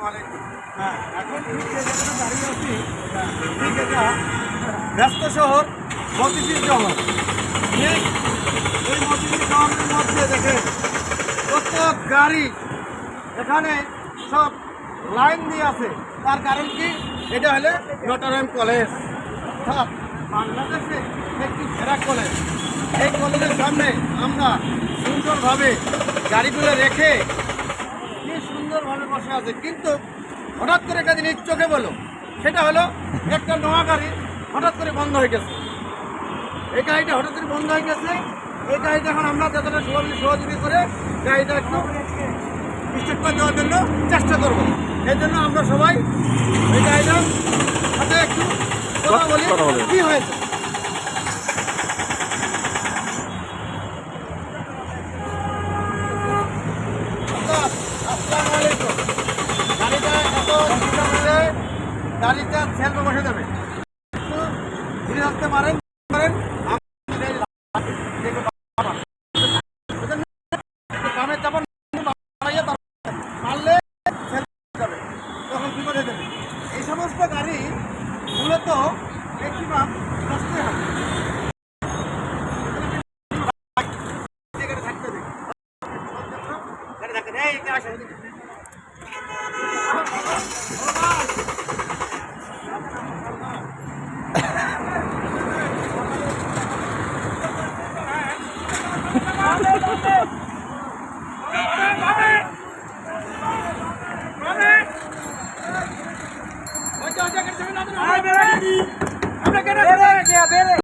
হ্যাঁ, এখন ঠিক যে জায়গাটা দাঁড়িয়ে আছি ঠিক এটা ব্যস্ত শহর মতিঝিল শহর। ঠিক এই মতিঝিল শহরের মধ্যে দেখেন কত গাড়ি এখানে সব লাইন দিয়ে আছে। তার কারণ কি? এটা হলে নটরডেম কলেজ, অর্থাৎ বাংলাদেশে একটি সেরা কলেজ। এই কলেজের সামনে আমরা সুন্দরভাবে গাড়িগুলো রেখে কি সুন্দরভাবে বসে আছে। কিন্তু হঠাৎ করে একটা জিনিস চোখে বলো, সেটা হলো একটা নোয়া গাড়ি হঠাৎ করে বন্ধ হয়ে গেছে। এই গাড়িটা হঠাৎ করে বন্ধ হয়ে গেছে। এই গাড়িটা এখন আমরা যতটা সহযোগী করে গাড়িটা একটু স্টার্ট করে দেওয়ার জন্য চেষ্টা করবো। এই জন্য আমরা সবাই এই গাড়িটার সাথে একটু কথা বলি কি হয়েছে। আসসালামু আলাইকুম। গাড়িটা এত গাড়িটা সেলফে বসে যাবে, একটু ধীরে আসতে পারেন পারেন কামে চাপান মারলে যাবে, তখন বিপদ হয়ে যাবে। এই সমস্ত গাড়ি মূলত ম্যাক্সিমাম নষ্টই হবে। থাকতে দেবে গাড়ি থাকতে দেয় আসে